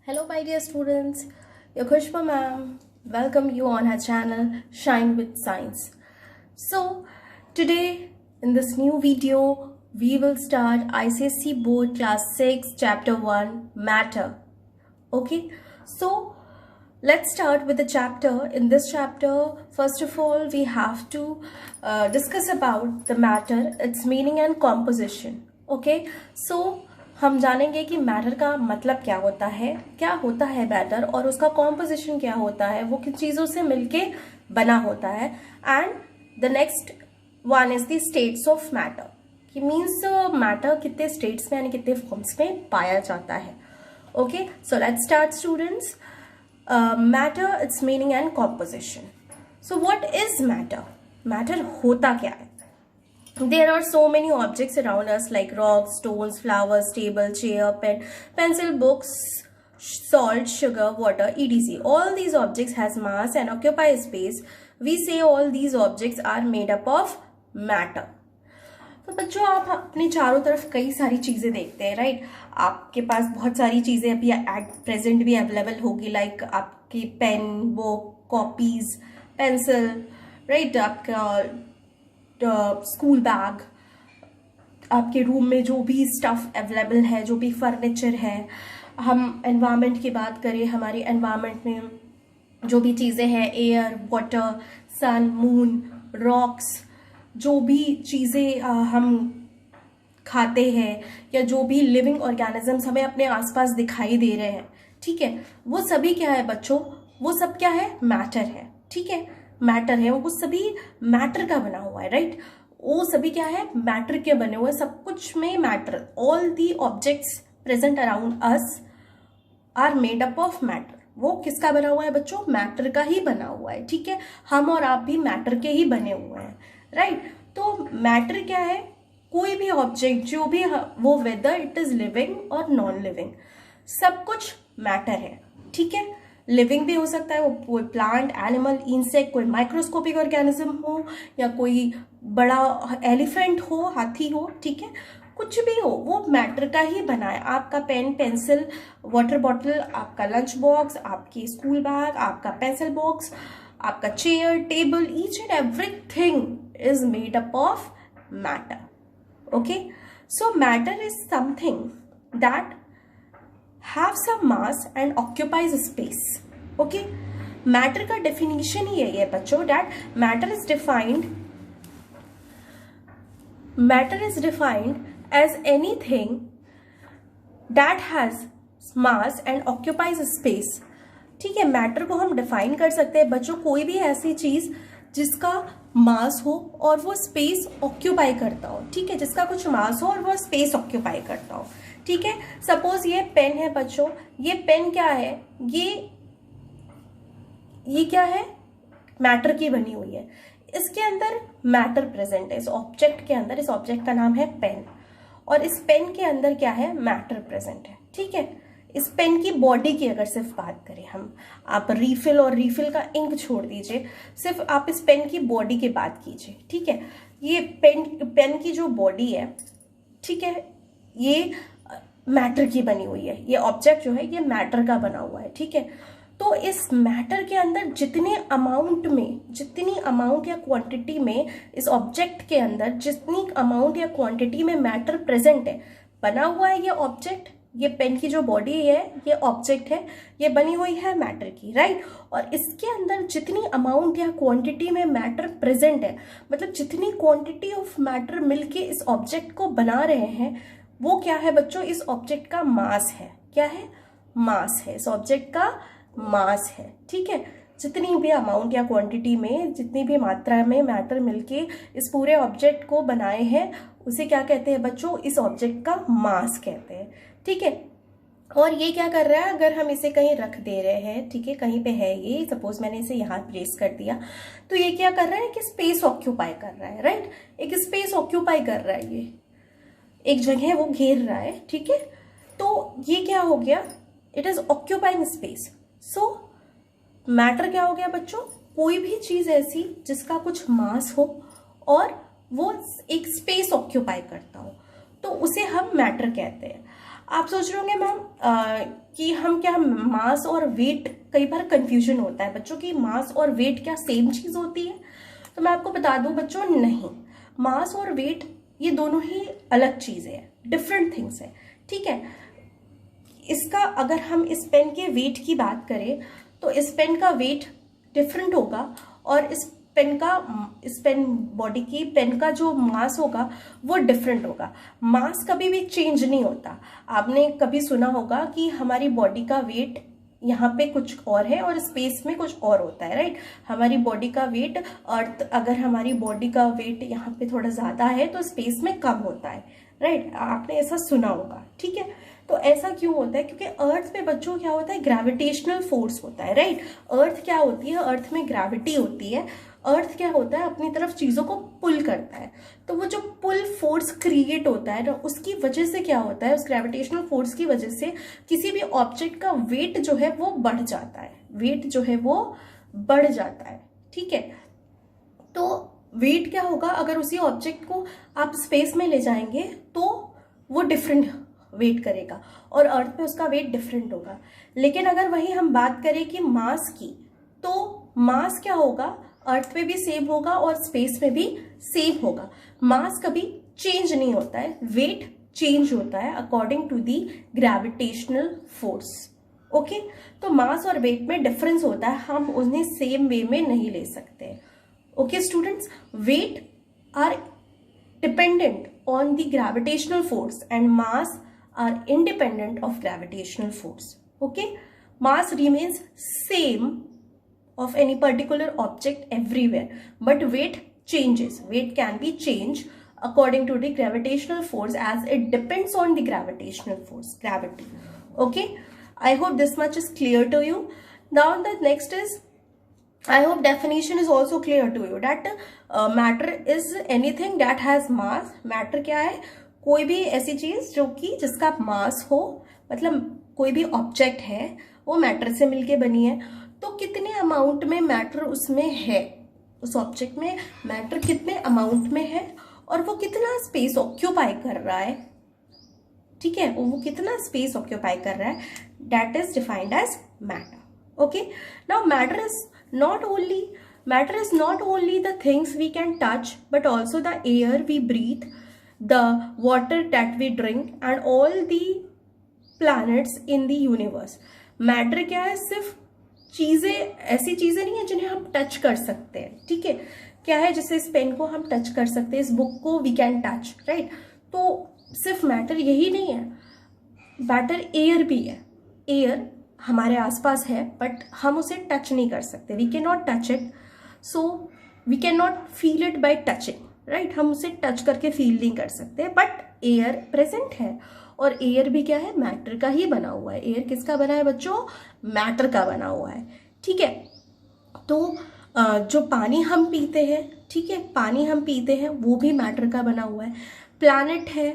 Hello, my dear students. Your Khushbu ma'am. Welcome you on her channel Shine with Science. So, today in this new video, we will start ICSE Board Class 6 Chapter 1 Matter. Okay, so let's start with the chapter. In this chapter, first of all, we have to discuss about the matter, its meaning and composition. Okay, so हम जानेंगे कि matter का मतलब क्या होता है matter और उसका कॉम्पोजिशन क्या होता है, वो किन चीज़ों से मिलके बना होता है. And the next one is the states of matter, कि मीन्स मैटर कितने स्टेट्स में यानी कितने फॉर्म्स में पाया जाता है. Okay, so let's start students. Matter, it's meaning and composition. So what is matter? Matter होता क्या है? There are so many objects around us like rocks, stones, flowers, table, chair, pen, pencil, books, salt, sugar, water, etc. All these objects has mass and occupy space. We say all these objects are made up of matter. तो बच्चों, आप अपने चारों तरफ कई सारी चीज़ें देखते हैं, राइट? आपके पास बहुत सारी चीज़ें अभी एट प्रेजेंट भी अवेलेबल होगी, लाइक आपकी pen, book, copies, pencil, right? आपका स्कूल बैग, आपके रूम में जो भी स्टफ अवेलेबल है, जो भी फर्नीचर है. हम एनवायरनमेंट की बात करें, हमारे एनवायरनमेंट में जो भी चीज़ें हैं, एयर, वाटर, सन, मून, रॉक्स, जो भी चीज़ें हम खाते हैं या जो भी लिविंग ऑर्गेनिजम्स हमें अपने आसपास दिखाई दे रहे हैं, ठीक है, वो सभी क्या है बच्चों? वो सब क्या है? मैटर है. ठीक है, मैटर है, वो सभी मैटर का बना हुआ है, राइट? वो सभी क्या है? मैटर के बने हुए, सब कुछ में matter. All the objects present around us are made up of matter. वो किसका बना हुआ है बच्चों? मैटर का ही बना हुआ है. ठीक है, हम और आप भी मैटर के ही बने हुए हैं, राइट? तो मैटर क्या है? कोई भी ऑब्जेक्ट जो भी, वो वेदर इट इज लिविंग और नॉन लिविंग, सब कुछ मैटर है. ठीक है, लिविंग भी हो सकता है, वो कोई प्लांट, एनिमल, इंसेक्ट, कोई माइक्रोस्कोपिक ऑर्गेनिज्म हो या कोई बड़ा एलिफेंट हो, हाथी हो, ठीक है, कुछ भी हो, वो मैटर का ही बना है. आपका पेन, पेंसिल, वाटर बॉटल, आपका लंच बॉक्स, आपकी स्कूल बैग, आपका पेंसिल बॉक्स, आपका chair, table, each and everything is made up of matter. Okay, so matter is something that have some mass and occupies space. Okay, matter का definition ही यही है बच्चों, that matter is defined as anything that has mass and occupies space. ठीक है, matter को हम define कर सकते हैं बच्चों, कोई भी ऐसी चीज जिसका मास हो और वो स्पेस ऑक्यूपाई करता हो. ठीक है, जिसका कुछ मास हो और वो स्पेस ऑक्यूपाई करता हो. ठीक है, सपोज ये पेन है बच्चों, ये पेन क्या है? ये क्या है? मैटर की बनी हुई है. इसके अंदर मैटर प्रेजेंट है, इस ऑब्जेक्ट के अंदर. इस ऑब्जेक्ट का नाम है पेन, और इस पेन के अंदर क्या है? मैटर प्रेजेंट है. ठीक है, इस पेन की बॉडी की अगर सिर्फ बात करें हम, आप रिफिल और रिफिल का इंक छोड़ दीजिए, सिर्फ आप इस पेन की बॉडी की बात कीजिए. ठीक है, ये पेन की जो बॉडी है, ठीक है, ये मैटर की बनी हुई है. ये ऑब्जेक्ट जो है ये मैटर का बना हुआ है. ठीक है, तो इस मैटर के अंदर जितनी अमाउंट या क्वांटिटी में इस ऑब्जेक्ट के अंदर जितनी अमाउंट या क्वांटिटी में मैटर प्रेजेंट है, बना हुआ है ये ऑब्जेक्ट. ये पेन की जो बॉडी है ये ऑब्जेक्ट है, ये बनी हुई है मैटर की, राइट? और इसके अंदर जितनी अमाउंट या क्वांटिटी में मैटर प्रेजेंट है, मतलब जितनी क्वांटिटी ऑफ मैटर मिलके इस ऑब्जेक्ट को बना रहे हैं, वो क्या है बच्चों? इस ऑब्जेक्ट का मास है. क्या है? मास है. इस ऑब्जेक्ट का मास है. ठीक है, जितनी भी अमाउंट या क्वांटिटी में, जितनी भी मात्रा में मैटर मिलके इस पूरे ऑब्जेक्ट को बनाए हैं, उसे क्या कहते हैं बच्चों? इस ऑब्जेक्ट का मास कहते हैं. ठीक है, और ये क्या कर रहा है? अगर हम इसे कहीं रख दे रहे हैं, ठीक है, कहीं पे है ये, सपोज मैंने इसे यहाँ प्लेस कर दिया, तो ये क्या कर रहा है? कि स्पेस ऑक्यूपाई कर रहा है, राइट? एक स्पेस ऑक्यूपाई कर रहा है, ये एक जगह वो घेर रहा है. ठीक है, तो ये क्या हो गया? It is occupying space. So matter क्या हो गया बच्चों? कोई भी चीज ऐसी जिसका कुछ मास हो और वो एक स्पेस ऑक्यूपाई करता हो, तो उसे हम मैटर कहते हैं. आप सोच रहे होंगे मैम कि हम क्या मास और वेट, कई बार कंफ्यूजन होता है बच्चों की, मास और वेट क्या सेम चीज होती है? तो मैं आपको बता दूं बच्चों, नहीं, मास और वेट ये दोनों ही अलग चीजें हैं, डिफरेंट थिंग्स है, ठीक है। इसका अगर हम इस पेन के वेट की बात करें तो इस पेन का वेट डिफरेंट होगा, और इस पेन बॉडी की पेन का जो मास होगा वो डिफरेंट होगा। मास कभी भी चेंज नहीं होता। आपने कभी सुना होगा कि हमारी बॉडी का वेट यहाँ पे कुछ और है और स्पेस में कुछ और होता है, राइट। हमारी बॉडी का वेट अर्थ, अगर हमारी बॉडी का वेट यहाँ पे थोड़ा ज्यादा है तो स्पेस में कम होता है, राइट। आपने ऐसा सुना होगा, ठीक है। तो ऐसा क्यों होता है? क्योंकि अर्थ में बच्चों क्या होता है, ग्रेविटेशनल फोर्स होता है, राइट। अर्थ क्या होती है? अर्थ में ग्रेविटी होती है। अर्थ क्या होता है, अपनी तरफ चीजों को पुल करता है। तो वो जो पुल फोर्स क्रिएट होता है ना, उसकी वजह से क्या होता है, उस ग्रेविटेशनल फोर्स की वजह से किसी भी ऑब्जेक्ट का वेट जो है वो बढ़ जाता है, वेट जो है वो बढ़ जाता है, ठीक है। तो वेट क्या होगा, अगर उसी ऑब्जेक्ट को आप स्पेस में ले जाएंगे तो वो डिफरेंट वेट करेगा, और अर्थ पे उसका वेट डिफरेंट होगा। लेकिन अगर वही हम बात करें कि मास की, तो मास क्या होगा, अर्थ पे भी सेम होगा और स्पेस में भी सेम होगा। मास कभी चेंज नहीं होता है, वेट चेंज होता है according to the gravitational force. Okay, तो मास और वेट में डिफरेंस होता है, हम उन्हें सेम वे में नहीं ले सकते। Okay students, weight are dependent on the gravitational force and mass are independent of gravitational force. Okay, mass remains same of any particular object everywhere, but weight changes. Weight can be changed according to the gravitational force, as it depends on the gravitational force, gravity. Okay, I hope this much is clear to you. Now the next is, I hope definition is also clear to you, that matter is anything that has mass. Matter क्या है? कोई भी ऐसी चीज जो कि जिसका मास हो, मतलब कोई भी ऑब्जेक्ट है वो मैटर से मिलके बनी है। तो कितने अमाउंट में मैटर उसमें है, उस ऑब्जेक्ट में मैटर कितने अमाउंट में है, और वो कितना स्पेस ऑक्यूपाई कर रहा है, ठीक है, वो कितना स्पेस ऑक्यूपाई कर रहा है, that is defined as matter. Okay, now matter is not only the things we can touch, but also the air we breathe, the water that we drink and all the planets in the universe. Matter क्या है? सिर्फ चीजें, ऐसी चीजें नहीं है जिन्हें हम टच कर सकते हैं, ठीक है। क्या है? जैसे इस पेन को हम टच कर सकते हैं, इस बुक को वी कैन टच, राइट। तो सिर्फ मैटर यही नहीं है, मैटर एयर भी है। एयर हमारे आसपास है बट हम उसे टच नहीं कर सकते, we can not touch it, so we can not feel it by touching, right. हम उसे टच करके फील नहीं कर सकते, बट एयर प्रेजेंट है, और एयर भी क्या है? मैटर का ही बना हुआ है। एयर किसका बना है बच्चों? मैटर का बना हुआ है, ठीक है। तो जो पानी हम पीते हैं, ठीक है, पानी हम पीते हैं वो भी मैटर का बना हुआ है। प्लैनेट है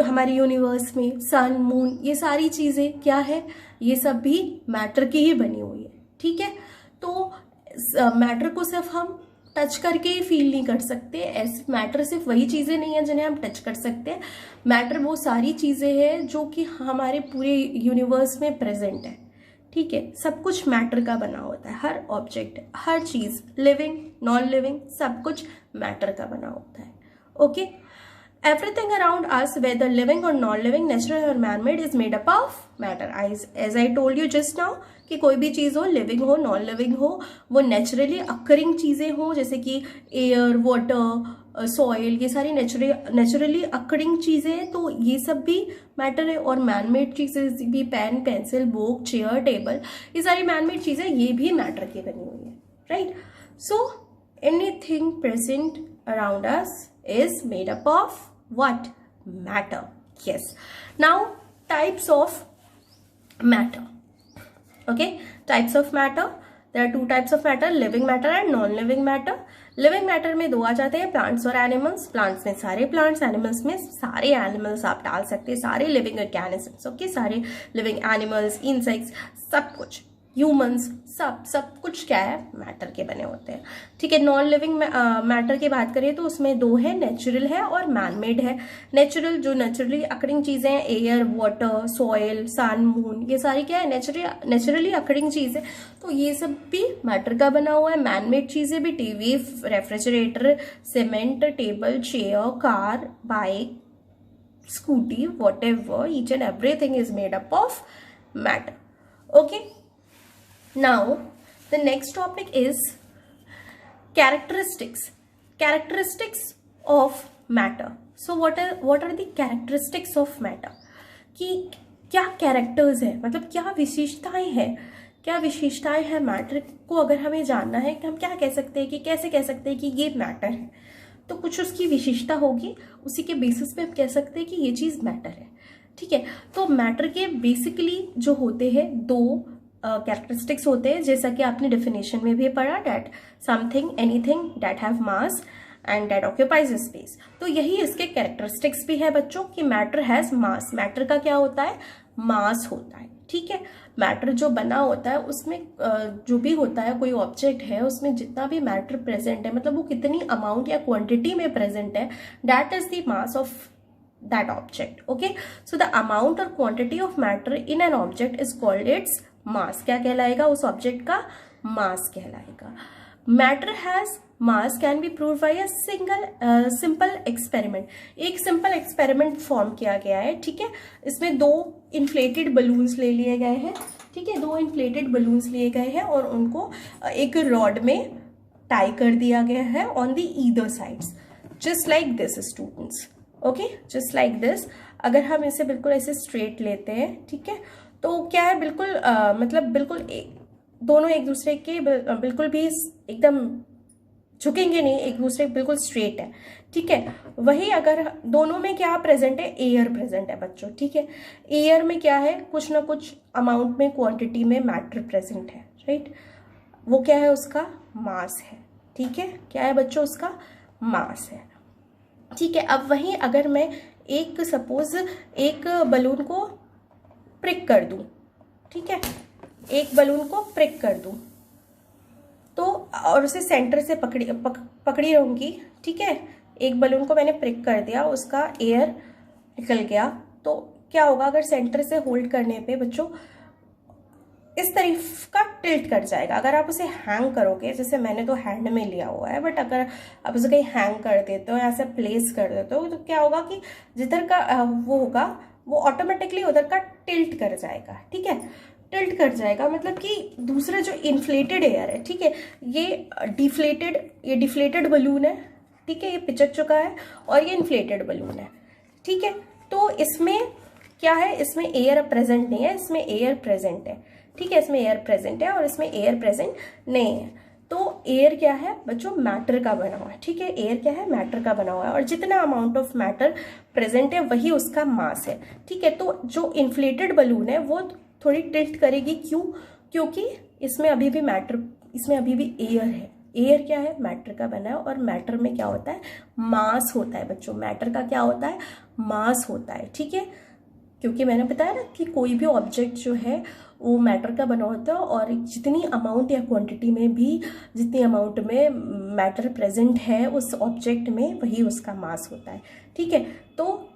हमारे यूनिवर्स में, सन, मून, ये सारी चीजें क्या है? ये सब भी मैटर की ही बनी हुई है, ठीक है। तो मैटर को सिर्फ हम टच करके ही फील नहीं कर सकते। ऐसे मैटर सिर्फ वही चीजें नहीं है जिन्हें हम टच कर सकते हैं, मैटर वो सारी चीजें हैं जो कि हमारे पूरे यूनिवर्स में प्रेजेंट है, ठीक है। सब कुछ मैटर का बना होता है, हर ऑब्जेक्ट, हर चीज, लिविंग, नॉन लिविंग, सब कुछ मैटर का बना होता है। Okay, everything around us, whether living or non-living, natural or man-made, is made up of matter. As I told you just now, कि कोई भी चीज हो, लिविंग हो, नॉन लिविंग हो, वो नेचुरली अकरिंग चीजें हो, जैसे कि एयर, वाटर, सॉइल, ये सारी नेचुरली अकरिंग चीजें हैं, तो ये सब भी मैटर है। और मैनमेड चीजें भी, pen, pencil, book, chair, table, ये सारी मैनमेड चीजें, ये भी मैटर की बनी हुई है, right. So anything present around us is made up of what? Matter. Yes. Now types of matter. Okay, types of matter. There are two types of matter, living matter and non-living matter. Living matter में दो आ जाते हैं, plants और animals. Plants में सारे plants, animals में सारे animals आप डाल सकते हैं, सारे living organisms, okay, सारे living animals, insects, सब कुछ, ह्यूमंस, सब कुछ क्या है, मैटर के बने होते हैं। ठीक है, नॉन लिविंग मैटर की बात करें तो उसमें दो है, नेचुरल है और मैनमेड है। नेचुरल जो नेचुरली अकरिंग चीजें हैं, एयर, वाटर, सॉइल, सन, मून, ये सारी क्या है, नेचुरली अकरिंग चीजें, तो ये सब भी मैटर का बना हुआ है। मैनमेड चीजें भी TV, refrigerator, cement, table, chair, car, bike, scooty, whatever, each and everything is made up of matter. Okay, now the next topic is characteristics of matter. So what are the characteristics of matter? कि क्या characters है, मतलब क्या विशेषताएं हैं matter को। अगर हमें जानना है कि हम क्या कह सकते हैं, कि कैसे कह सकते हैं कि ये मैटर है, तो कुछ उसकी विशेषता होगी, उसी के बेसिस पे हम कह सकते हैं कि ये चीज़ मैटर है। ठीक है, तो मैटर के बेसिकली जो होते हैं दो कैरेक्टरिस्टिक्स होते हैं, जैसा कि आपने डेफिनेशन में भी पढ़ा, that something anything that have mass and that occupies space. तो यही इसके कैरेक्टरिस्टिक्स भी है बच्चों, कि मैटर हैज मास। मैटर का क्या होता है, मास होता है। ठीक है, मैटर जो बना होता है उसमें जो भी होता है, कोई ऑब्जेक्ट है उसमें जितना भी मैटर प्रेजेंट है, मतलब वो कितनी अमाउंट या क्वांटिटी में प्रेजेंट है, that is the mass of that object. Okay, so the amount और quantity of matter in an object is called its mass. क्या कहलाएगा, उस ऑब्जेक्ट का मास कहलाएगा। Matter has mass can be prove by a simple experiment. एक simple experiment form किया गया है। ठीक है, इसमें दो इन्फ्लेटेड बलून्स ले लिए गए हैं। ठीक है, दो इन्फ्लेटेड बलून्स लिए गए हैं और उनको एक रॉड में टाई कर दिया गया है on the either sides, just like this students. Okay, just like this. अगर हम इसे बिल्कुल ऐसे स्ट्रेट लेते हैं, ठीक है, तो क्या है, बिल्कुल मतलब बिल्कुल दोनों एक दूसरे के बिल्कुल भी एकदम झुकेंगे नहीं, एक दूसरे बिल्कुल स्ट्रेट है। ठीक है, वही अगर दोनों में क्या प्रेजेंट है, एयर प्रेजेंट है बच्चों। ठीक है, एयर में क्या है, कुछ ना कुछ अमाउंट में, क्वांटिटी में मैटर प्रेजेंट है, राइट। वो क्या है, उसका मास है। ठीक है, क्या है बच्चों, उसका मास है। ठीक है, अब वही अगर मैं सपोज एक बलून को प्रिक कर दूं, ठीक है, एक बलून को प्रिक कर दूं तो, और उसे सेंटर से पकड़ी रहूंगी। ठीक है, एक बलून को मैंने प्रिक कर दिया, उसका एयर निकल गया, तो क्या होगा, अगर सेंटर से होल्ड करने पे बच्चों इस तरफ का टिल्ट कर जाएगा। अगर आप उसे हैंग करोगे, जैसे मैंने तो हैंड में लिया हुआ है, बट अगर आप उसे कहीं हैंग कर देते हो, ऐसे प्लेस कर देते हो, तो क्या होगा कि जिधर का वो होगा, वो ऑटोमेटिकली उधर का टिल्ट कर जाएगा। ठीक है, टिल्ट कर जाएगा, मतलब कि दूसरा जो इन्फ्लेटेड एयर है, ठीक है, ये डिफ्लेटेड बलून है। ठीक है, ये पिचक चुका है और ये इन्फ्लेटेड बलून है। ठीक है, तो इसमें क्या है, इसमें एयर प्रेजेंट नहीं है, इसमें एयर प्रेजेंट है। ठीक है, इसमें एयर प्रेजेंट है और इसमें एयर प्रेजेंट नहीं है। तो एयर क्या है बच्चों, मैटर का बना हुआ है। ठीक है, एयर क्या है, मैटर का बना हुआ है, और जितना अमाउंट ऑफ मैटर प्रेजेंट है वही उसका मास है। ठीक है, तो जो इन्फ्लेटेड बलून है वो थोड़ी टिल्ट करेगी, क्योंकि इसमें अभी भी एयर है। एयर क्या है, मैटर का बना है, और मैटर में क्या होता है, मास होता है बच्चों। मैटर का क्या होता है, मास होता है। ठीक है, क्योंकि मैंने बताया ना कि कोई भी ऑब्जेक्ट जो है वो मैटर का बना होता है, और जितनी अमाउंट या क्वांटिटी में भी, जितनी अमाउंट में मैटर प्रेजेंट है उस ऑब्जेक्ट में, वही उसका मास होता है। ठीक है, तो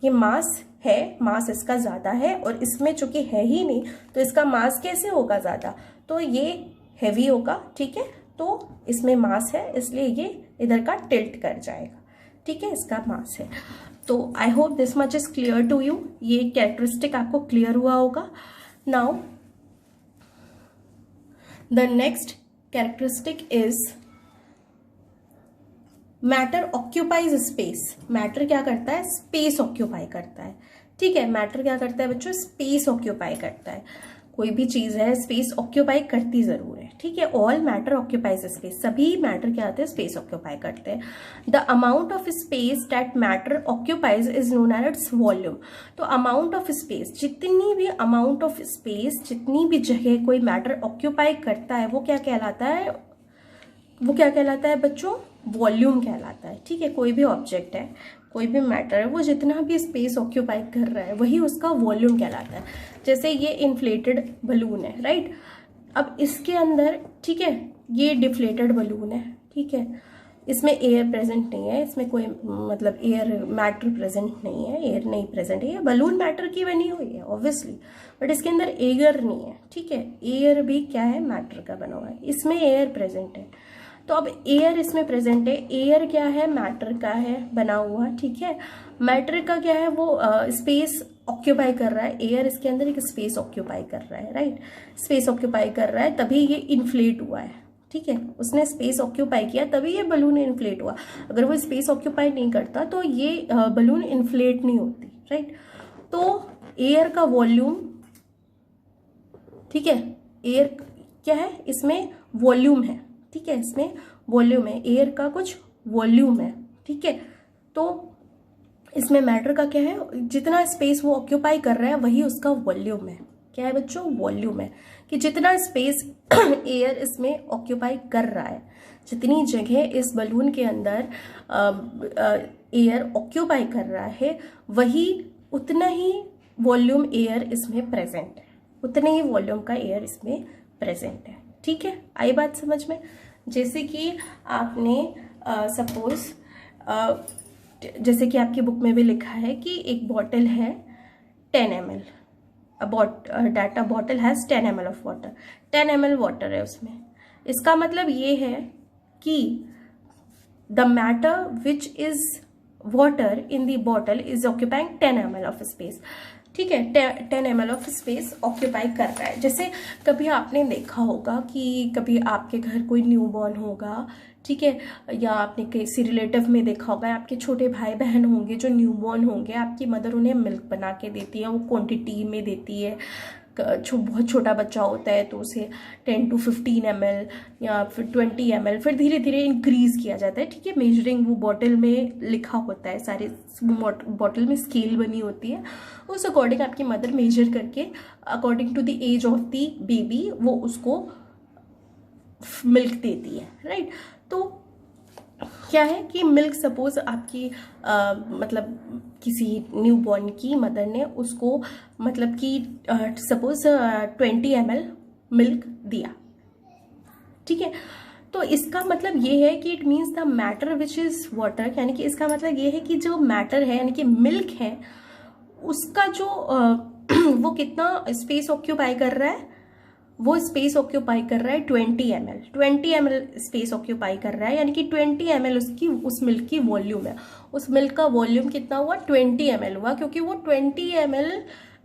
ये मास है, मास इसका ज़्यादा है, और इसमें चूंकि है ही नहीं तो इसका मास कैसे होगा ज़्यादा, तो ये हैवी होगा। ठीक है, तो इसमें मास है, इसलिए ये इधर का टिल्ट कर जाएगा। ठीक है, इसका मास है। तो I hope this much is clear to you. ये कैरेक्टरिस्टिक आपको क्लियर हुआ होगा। Now the next characteristic is matter occupies space. मैटर क्या करता है, स्पेस ऑक्यूपाई करता है। ठीक है, मैटर क्या करता है बच्चों, स्पेस ऑक्यूपाई करता है। कोई भी चीज है स्पेस ऑक्यूपाई करती जरूर है। ठीक है, ऑल मैटर ऑक्यूपाइज स्पेस। सभी मैटर क्या आते हैं, स्पेस ऑक्यूपाई करते हैं। The amount of space that matter occupies is known as its volume. तो अमाउंट ऑफ स्पेस, जितनी भी अमाउंट ऑफ स्पेस, जितनी भी जगह कोई मैटर ऑक्यूपाई करता है, वो क्या कहलाता है बच्चों, वॉल्यूम कहलाता है। ठीक है, कोई भी ऑब्जेक्ट है, कोई भी मैटर है, वो जितना भी स्पेस ऑक्यूपाई कर रहा है वही उसका वॉल्यूम कहलाता है। जैसे ये इन्फ्लेटेड बलून है, राइट, अब इसके अंदर, ठीक है, ये डिफ्लेटेड बलून है, ठीक है, इसमें एयर प्रेजेंट नहीं है, इसमें कोई मतलब एयर मैटर प्रेजेंट नहीं है, एयर नहीं प्रेजेंट है, ये बलून मैटर की बनी हुई है ऑब्वियसली, बट इसके अंदर एयर नहीं है, ठीक है, एयर भी क्या है, मैटर का बना हुआ है, इसमें एयर प्रेजेंट है। तो अब एयर इसमें प्रेजेंट है, एयर क्या है, मैटर का है बना हुआ, ठीक है, मैटर का क्या है, वो स्पेस ऑक्यूपाई कर रहा है, एयर इसके अंदर एक स्पेस ऑक्यूपाई कर रहा है, राइट, स्पेस ऑक्यूपाई कर रहा है, तभी ये इन्फ्लेट हुआ है, ठीक है, उसने स्पेस ऑक्यूपाई किया तभी ये बलून इन्फ्लेट हुआ, अगर वो स्पेस ऑक्यूपाई नहीं करता तो ये बलून इन्फ्लेट नहीं होती, राइट। तो एयर का वॉल्यूम, ठीक है, एयर क्या है, इसमें वॉल्यूम है, ठीक है, इसमें वॉल्यूम है, एयर का कुछ वॉल्यूम है, ठीक है। तो इसमें मैटर का क्या है, जितना स्पेस वो ऑक्यूपाई कर रहा है वही उसका वॉल्यूम है, क्या है बच्चों, वॉल्यूम है, कि जितना स्पेस एयर इसमें ऑक्यूपाई कर रहा है, जितनी जगह इस बलून के अंदर एयर ऑक्यूपाई कर रहा है, वही उतना ही वॉल्यूम एयर इसमें प्रेजेंट है, उतने ही वॉल्यूम का एयर इसमें प्रेजेंट है, ठीक है, आई बात समझ में। जैसे कि आपने सपोज जैसे कि आपकी बुक में भी लिखा है कि एक बॉटल है 10 ml, that a bottle has 10 ml of water, 10 ml water है उसमें, इसका मतलब ये है कि the matter which is water in the bottle is occupying 10 ml of space, ठीक है, 10 ml ऑफ स्पेस ऑक्यूपाई कर रहा है। जैसे कभी आपने देखा होगा कि कभी आपके घर कोई न्यूबॉर्न होगा, ठीक है, या आपने किसी रिलेटिव में देखा होगा, आपके छोटे भाई बहन होंगे जो न्यूबॉर्न होंगे, आपकी मदर उन्हें मिल्क बना के देती है, वो क्वांटिटी में देती है, बहुत छोटा बच्चा होता है तो उसे 10 to 15 ml या फिर 20 ml, फिर धीरे धीरे इंक्रीज किया जाता है, ठीक है, मेजरिंग वो बॉटल में लिखा होता है, सारे बॉटल में स्केल बनी होती है, उस अकॉर्डिंग आपकी मदर मेजर करके according to the age of the baby वो उसको मिल्क देती है, राइट। तो क्या है कि मिल्क सपोज आपकी मतलब किसी न्यूबॉर्न की मदर ने उसको मतलब कि सपोज 20 ml मिल्क दिया, ठीक है, तो इसका मतलब ये है कि it means the matter which is water, यानी कि इसका मतलब ये है कि जो मैटर है यानी कि मिल्क है उसका जो वो कितना स्पेस ऑक्यूपाई कर रहा है, वो स्पेस ऑक्यूपाई कर रहा है 20 ml स्पेस ऑक्यूपाई कर रहा है, यानी कि 20 ml उसकी उस मिल्क की वॉल्यूम है, उस मिल्क का वॉल्यूम कितना हुआ, 20 ml हुआ, क्योंकि वो 20 ml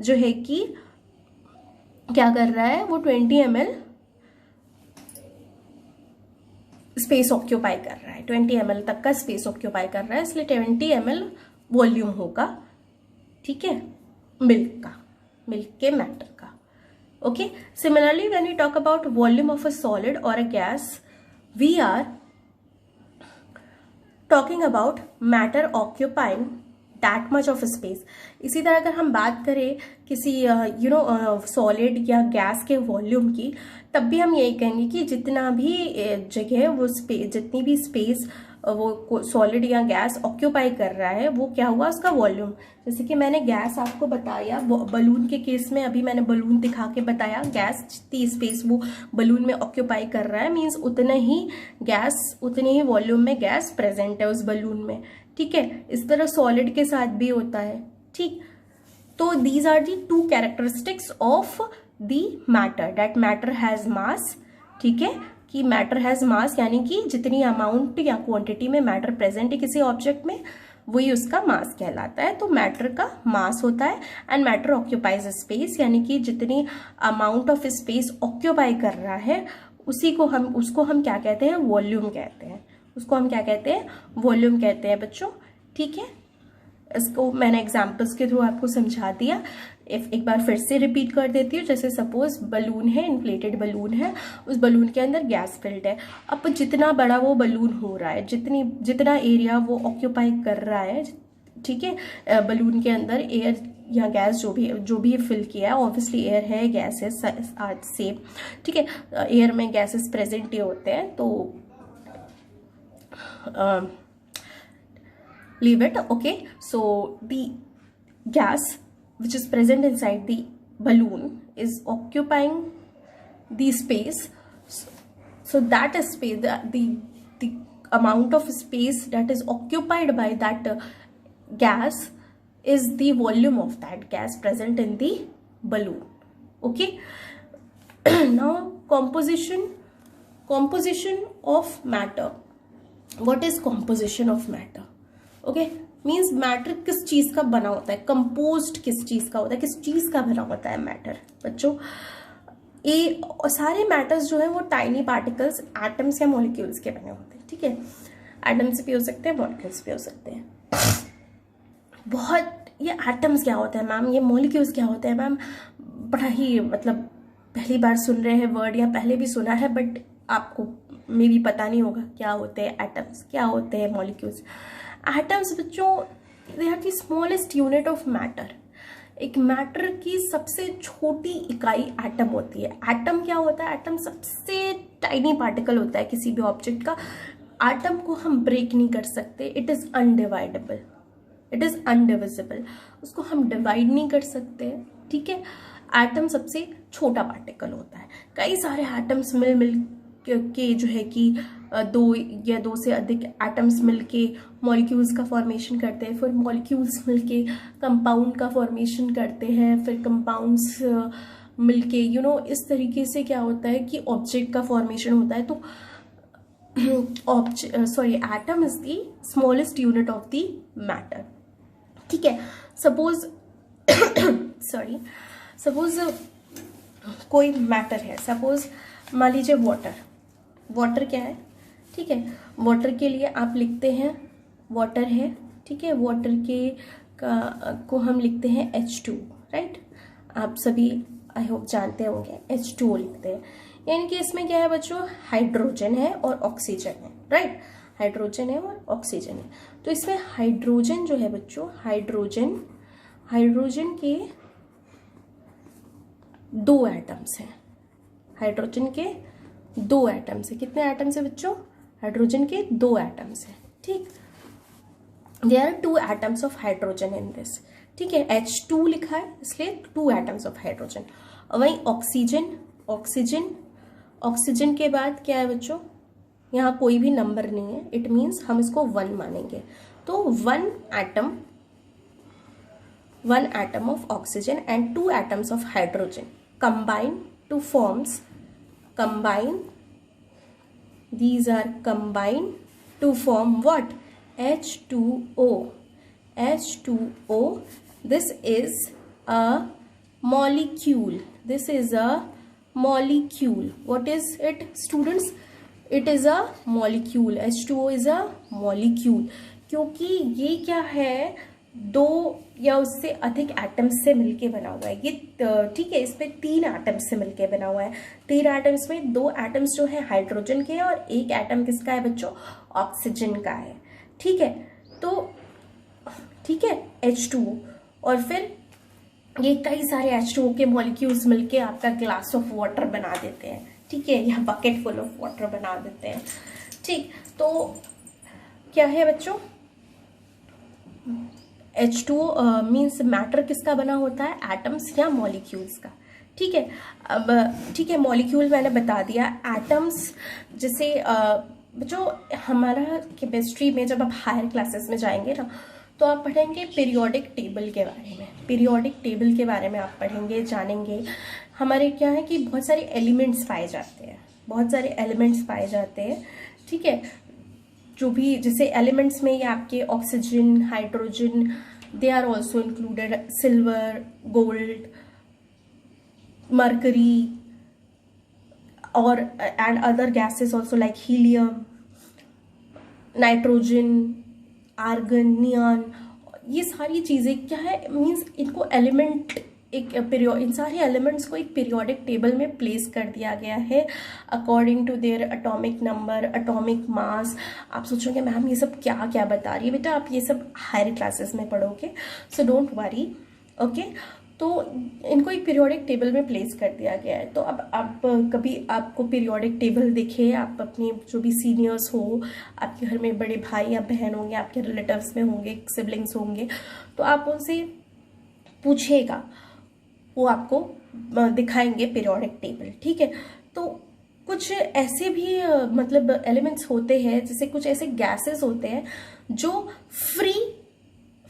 जो है कि क्या कर रहा है, वो 20 ml स्पेस ऑक्यूपाई कर रहा है, 20 ml तक का स्पेस ऑक्यूपाई कर रहा है, इसलिए 20 ml वॉल्यूम होगा, ठीक है, मिल्क का, मिल्क के मैटर का। Okay, similarly when we talk about volume of a solid or a gas, we are talking about matter occupying that much of space. इसी तरह अगर हम बात करें किसी सॉलिड या गैस के वॉल्यूम की, तब भी हम यही कहेंगे कि जितना भी जगह वो जितनी भी स्पेस वो सॉलिड या गैस ऑक्यूपाई कर रहा है वो क्या हुआ, उसका वॉल्यूम। जैसे कि मैंने गैस आपको बताया बलून के केस में, अभी मैंने बलून दिखा के बताया, गैस जितनी स्पेस वो बलून में ऑक्यूपाई कर रहा है मीन्स उतना ही गैस, उतने ही वॉल्यूम में गैस प्रेजेंट है उस बलून में, ठीक है। इस तरह सॉलिड के साथ भी होता है, ठीक। तो these are the two characteristics of the matter, that matter has mass, ठीक है, कि मैटर हैज मास यानी कि जितनी अमाउंट या क्वांटिटी में मैटर प्रेजेंट है किसी ऑब्जेक्ट में वही उसका मास कहलाता है। तो मैटर का मास होता है एंड मैटर ऑक्यूपाइज स्पेस, यानी कि जितनी अमाउंट ऑफ स्पेस ऑक्यूपाई कर रहा है उसको हम क्या कहते हैं, वॉल्यूम कहते हैं, उसको हम क्या कहते हैं, वॉल्यूम कहते हैं बच्चों, ठीक है। इसको मैंने एग्जाम्पल्स के थ्रू आपको समझा दिया, एक बार फिर से रिपीट कर देती हूँ। जैसे सपोज बलून है, इन्फ्लेटेड बलून है, उस बलून के अंदर गैस फिल्ड है। अब जितना बड़ा वो बलून हो रहा है, जितना एरिया वो ऑक्यूपाई कर रहा है, ठीक है, बलून के अंदर एयर या गैस जो भी फिल किया है, ऑब्वियसली एयर है, गैस है, सेम, ठीक है, एयर में गैसेस प्रेजेंट ही होते हैं, तो leave it, okay। So the gas which is present inside the balloon is occupying the space. So that is space, the amount of space that is occupied by that gas is the volume of that gas present in the balloon. Okay. Now composition of matter. What is composition of matter? Okay, means matter किस चीज का बना होता है, composed किस चीज का होता है, किस चीज का बना होता है मैटर बच्चों। ये सारे मैटर्स जो है वो टाइनी पार्टिकल्स, एटम्स या मॉलिक्यूल्स के बने होते हैं। ठीक है, एटम्स भी हो सकते हैं, मॉलिक्यूल्स भी हो सकते हैं। बहुत, ये एटम्स क्या होता है मैम, ये मॉलिक्यूल्स क्या होते हैं मैम, बड़ा ही मतलब पहली बार सुन रहे हैं वर्ड, या पहले भी सुना है बट आपको मे भी पता नहीं होगा क्या होते हैं एटम्स, क्या होते हैं मॉलिक्यूल्स। एटम्स बच्चों, they are the smallest unit of matter. एक मैटर की सबसे छोटी इकाई एटम होती है। एटम क्या होता है, एटम सबसे टाइनी पार्टिकल होता है किसी भी ऑब्जेक्ट का। एटम को हम ब्रेक नहीं कर सकते, इट इज अनडिवाइडेबल, इट इज अनडिविजिबल, उसको हम डिवाइड नहीं कर सकते। ठीक है, एटम सबसे छोटा पार्टिकल होता है। कई सारे एटम्स मिल के जो है कि दो या दो से अधिक एटम्स मिलके मॉलिक्यूल्स का फॉर्मेशन करते हैं, फिर मॉलिक्यूल्स मिलके कंपाउंड का फॉर्मेशन करते हैं, फिर कंपाउंड्स मिलके इस तरीके से क्या होता है कि ऑब्जेक्ट का फॉर्मेशन होता है। तो atom is the smallest unit of the matter. ठीक है, सपोज कोई मैटर है, सपोज मान लीजिए वाटर क्या है। ठीक है, वाटर के लिए आप लिखते हैं वाटर है। ठीक है, वाटर को हम लिखते हैं H2, राइट। आप सभी आई होप जानते होंगे H2O लिखते हैं। यानी कि इसमें क्या है बच्चों, हाइड्रोजन है और ऑक्सीजन है, राइट। हाइड्रोजन है और ऑक्सीजन है। तो इसमें हाइड्रोजन जो है बच्चों, हाइड्रोजन के 2 एटम्स हैं। हाइड्रोजन के 2 एटम्स है। कितने एटम्स है बच्चों, हाइड्रोजन के 2 एटम्स है। ठीक, there are 2 atoms of hydrogen in this. ठीक है, H2 लिखा है इसलिए 2 एटम्स ऑफ हाइड्रोजन। और वहीं ऑक्सीजन के बाद क्या है बच्चों, यहाँ कोई भी नंबर नहीं है, इट मीन्स हम इसको 1 मानेंगे। तो 1 atom of oxygen and 2 atoms of hydrogen combine to forms what? H2O. This is a molecule. What is it, students? It is a molecule. H2O is a molecule. क्योंकि ये क्या है, 2 या उससे अधिक एटम्स से मिलके बना हुआ है ये। ठीक है, इसमें 3 एटम्स से मिलके बना हुआ है। 3 एटम्स में 2 एटम्स जो है हाइड्रोजन के हैं और 1 एटम किसका है बच्चों, ऑक्सीजन का है। ठीक है, तो ठीक है H2O, और फिर ये कई सारे H2O के मॉलिक्यूल्स मिलके आपका ग्लास ऑफ वाटर बना देते हैं। ठीक है, या बकेट फुल ऑफ वाटर बना देते हैं। ठीक, तो क्या है बच्चों, H2O मीन्स मैटर किसका बना होता है, एटम्स या मॉलिक्यूल्स का। ठीक है, अब ठीक है, मॉलिक्यूल मैंने बता दिया। एटम्स जैसे बच्चों हमारा केमिस्ट्री में जब आप हायर क्लासेस में जाएंगे ना, तो आप पढ़ेंगे पीरियोडिक टेबल के बारे में। पीरियोडिक टेबल के बारे में आप पढ़ेंगे, जानेंगे। हमारे क्या है कि बहुत सारे एलिमेंट्स पाए जाते हैं। ठीक है, जो भी जैसे एलिमेंट्स में ये आपके oxygen, hydrogen, they are also included, silver, gold, mercury और and other gases also like helium, nitrogen, argon, neon. ये सारी चीज़ें क्या है, मीन्स इनको एलिमेंट इन सारे एलिमेंट्स को एक पीरियोडिक टेबल में प्लेस कर दिया गया है according to their atomic number, atomic mass. आप सोचोगे मैम ये सब क्या क्या बता रही है, बेटा आप ये सब हायर क्लासेस में पढ़ोगे, सो डोंट वरी। ओके, तो इनको एक पीरियोडिक टेबल में प्लेस कर दिया गया है। तो अब आप कभी आपको पीरियोडिक टेबल दिखे, आप अपने जो भी सीनियर्स हो, आपके घर में बड़े भाई या बहन होंगे, आपके रिलेटिव्स में होंगे, सिबलिंग्स होंगे, तो आप उनसे पूछिएगा, वो आपको दिखाएंगे पीरियोडिक टेबल, ठीक है। तो कुछ ऐसे भी मतलब एलिमेंट्स होते हैं, जैसे कुछ ऐसे गैसेस होते हैं जो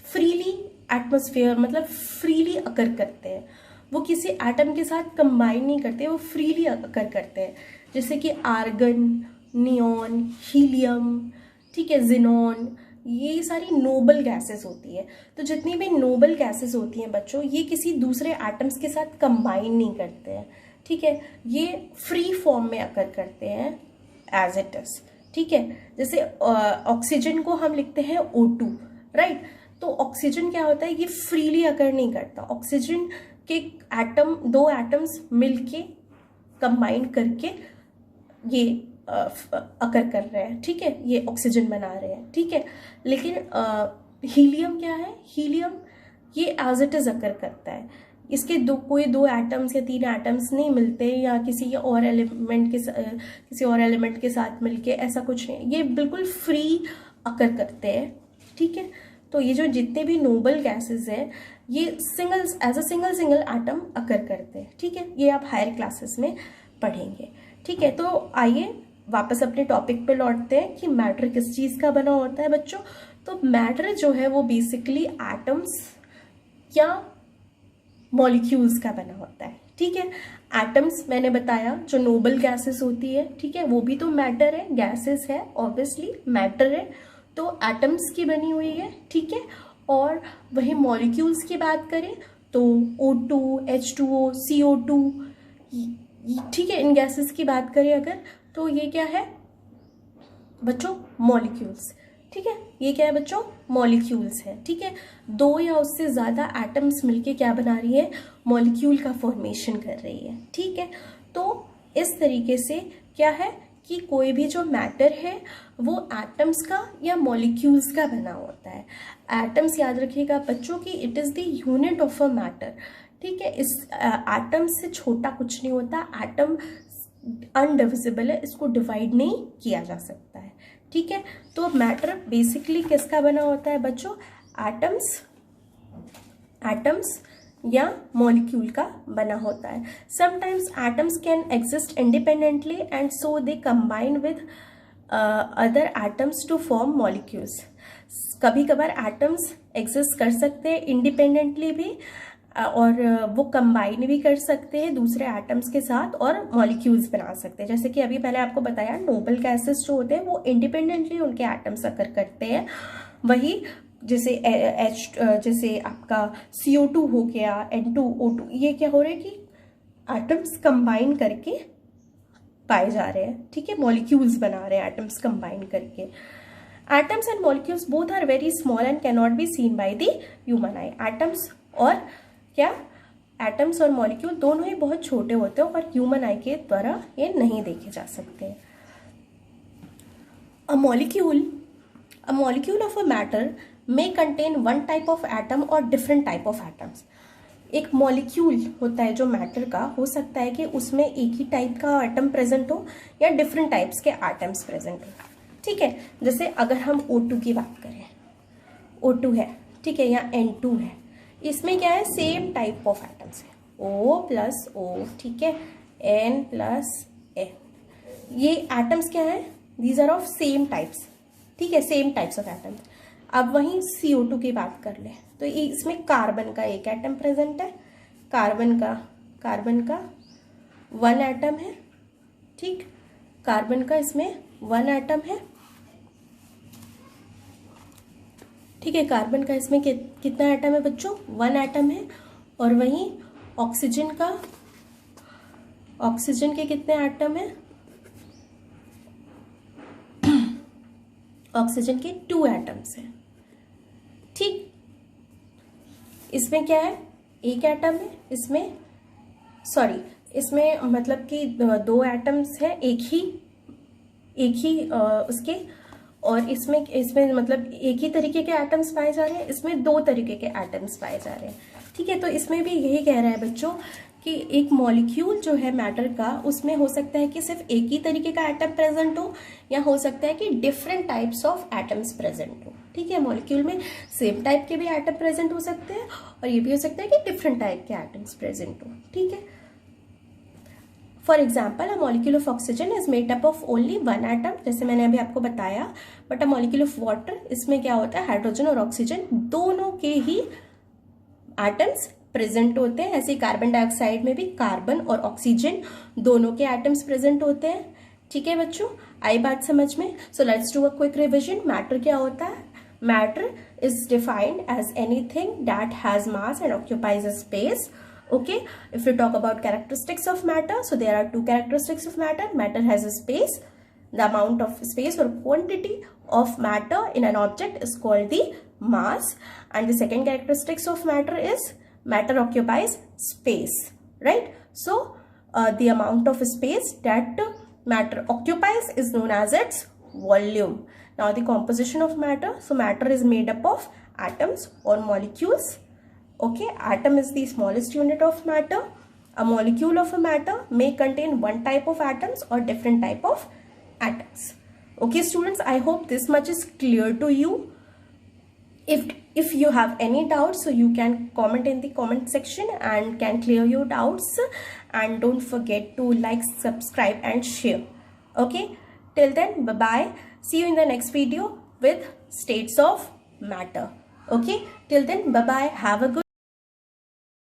फ्रीली एटमॉस्फेयर मतलब फ्रीली अकर करते हैं, वो किसी एटम के साथ कंबाइन नहीं करते, वो फ्रीली अकर करते हैं, जैसे कि आर्गन, नियॉन, हीलियम, ठीक है, जिनॉन, ये सारी नोबल गैसेस होती है। तो जितनी भी नोबल गैसेस होती हैं बच्चों, ये किसी दूसरे एटम्स के साथ कंबाइन नहीं करते हैं, ठीक है, ये फ्री फॉर्म में अकर करते हैं एज इट इज, ठीक है। जैसे ऑक्सीजन को हम लिखते हैं O2, राइट। तो ऑक्सीजन क्या होता है, ये फ्रीली अकर नहीं करता। ऑक्सीजन के एटम, दो एटम्स मिलके कंबाइन करके ये अकर कर रहे हैं, ठीक है, ये ऑक्सीजन बना रहे हैं, ठीक है। लेकिन हीलियम क्या है, हीलियम ये एज इट इज अकर करता है, इसके कोई दो एटम्स या 3 एटम्स नहीं मिलते या किसी और एलिमेंट के साथ मिलके, ऐसा कुछ नहीं, ये बिल्कुल फ्री अकर करते हैं, ठीक है। तो ये जो जितने भी नोबल गैसेस हैं, ये एज अ सिंगल एटम अकर करते हैं, ठीक है। ये आप हायर क्लासेस में पढ़ेंगे, ठीक है। तो आइए वापस अपने टॉपिक पे लौटते हैं कि मैटर किस चीज़ का बना होता है बच्चों। तो मैटर जो है वो बेसिकली एटम्स या मॉलिक्यूल्स का बना होता है, ठीक है। एटम्स मैंने बताया जो नोबल गैसेस होती है, ठीक है, वो भी तो मैटर है, गैसेस है, ऑब्वियसली मैटर है, तो एटम्स की बनी हुई है, ठीक है। और वही मॉलिक्यूल्स की बात करें तो O2, H2O, CO2, ठीक है, इन गैसेस की बात करें अगर, तो ये क्या है बच्चों, मॉलिक्यूल्स, ठीक है। ये क्या है बच्चों, मॉलिक्यूल्स है, ठीक है। 2 या उससे ज़्यादा एटम्स मिलके क्या बना रही है, मॉलिक्यूल का फॉर्मेशन कर रही है, ठीक है। तो इस तरीके से क्या है कि कोई भी जो मैटर है वो एटम्स का या मॉलिक्यूल्स का बना होता है। एटम्स याद रखिएगा बच्चों कि it is the unit of a matter, ठीक है। इस एटम से छोटा कुछ नहीं होता, एटम अनडिविजिबल है, इसको डिवाइड नहीं किया जा सकता है, ठीक है। तो मैटर बेसिकली किसका बना होता है बच्चों, एटम्स या मॉलिक्यूल का बना होता है। Sometimes atoms can exist independently and so they combine with other atoms to form molecules. कभी कभार एटम्स एग्जिस्ट कर सकते हैं इंडिपेंडेंटली भी, और वो कंबाइन भी कर सकते हैं दूसरे एटम्स के साथ और मॉलिक्यूल्स बना सकते हैं। जैसे कि अभी मैंने आपको बताया, नोबल गैसेस जो होते हैं वो इंडिपेंडेंटली उनके एटम्स अकर करते हैं। वही जैसे आपका CO2 हो गया, N2O2, ये क्या हो रहा है कि एटम्स कंबाइन करके पाए जा रहे हैं, ठीक है, मॉलिक्यूल्स बना रहे हैं एटम्स कंबाइन करके। Atoms and molecules both are very small and can not be seen by the human eye. Atoms और क्या, एटम्स और मॉलिक्यूल दोनों ही बहुत छोटे होते हैं और ह्यूमन आई के द्वारा ये नहीं देखे जा सकते। A molecule of a matter may contain one type of atom or different type of atoms। एक मॉलिक्यूल होता है जो मैटर का, हो सकता है कि उसमें एक ही टाइप का एटम प्रेजेंट हो या डिफरेंट टाइप्स के एटम्स प्रेजेंट हो, ठीक है। जैसे अगर हम O2 की बात करें, O2 है, ठीक है, या N2 है, इसमें क्या है, सेम टाइप ऑफ एटम्स है, O+O, ठीक है, N+N, ये एटम्स क्या है, these are of same types, ठीक है, सेम टाइप्स ऑफ एटम्स। अब वहीं CO2 की बात कर ले तो इसमें कार्बन का एक एटम प्रेजेंट है, कार्बन का 1 एटम है, ठीक, कार्बन का इसमें 1 एटम है, ठीक है, कार्बन का इसमें कितना एटम है बच्चों, 1 एटम है। और वहीं ऑक्सीजन के कितने एटम है, ऑक्सीजन के 2 एटम्स हैं, ठीक। इसमें क्या है, एक एटम है, इसमें मतलब कि 2 एटम्स है, एक ही उसके, और इसमें मतलब एक ही तरीके के एटम्स पाए जा रहे हैं, इसमें 2 तरीके के एटम्स पाए जा रहे हैं, ठीक है। तो इसमें भी यही कह रहा है बच्चों कि एक मॉलिक्यूल जो है मैटर का, उसमें हो सकता है कि सिर्फ एक ही तरीके का एटम प्रेजेंट हो, या हो सकता है कि different types of atoms present हो, ठीक है। मॉलिक्यूल में सेम टाइप के भी एटम प्रेजेंट हो सकते हैं और ये भी हो सकता है कि डिफरेंट टाइप के एटम्स प्रेजेंट हो, ठीक है। For example a molecule of oxygen is made up of only one atom, जैसे मैंने अभी आपको बताया, but a molecule of water, इसमें क्या होता है, हाइड्रोजन और ऑक्सीजन दोनों के ही एटम्स प्रेजेंट होते हैं। ऐसे कार्बन डाइऑक्साइड में भी कार्बन और ऑक्सीजन दोनों के एटम्स प्रेजेंट होते हैं। ठीक है बच्चों, आई बात समझ में? So let's do a quick revision. Matter क्या होता है? Matter is defined as anything that has mass and occupies a space. Okay, if we talk about characteristics of matter, so there are two characteristics of matter. Matter has a space. The amount of space or quantity of matter in an object is called the mass. And the second characteristics of matter is matter occupies space, right? So the amount of space that matter occupies is known as its volume. Now the composition of matter. So matter is made up of atoms or molecules. Okay, atom is the smallest unit of matter. A molecule of a matter may contain one type of atoms or different type of atoms. Okay students, I hope this much is clear to you. If you have any doubts, so you can comment in the comment section and can clear your doubts. And don't forget to like, subscribe and share. Okay, till then, bye bye. See you in the next video with states of matter. Okay, till then, bye bye. Have a good